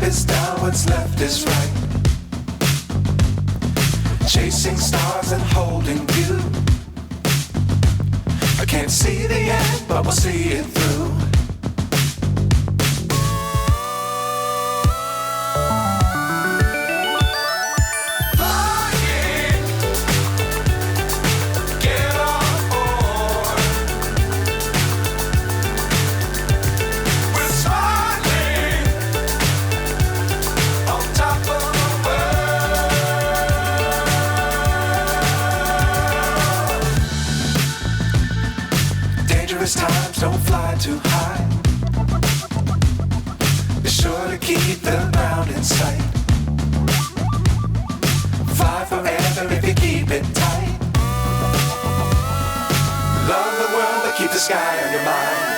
is down, what's left is right. Chasing stars and holding you. I can't see the end, but we'll see it through. Times don't fly too high. Be sure to keep the ground in sight. Fly forever if you keep it tight. Love the world, but keep the sky on your mind.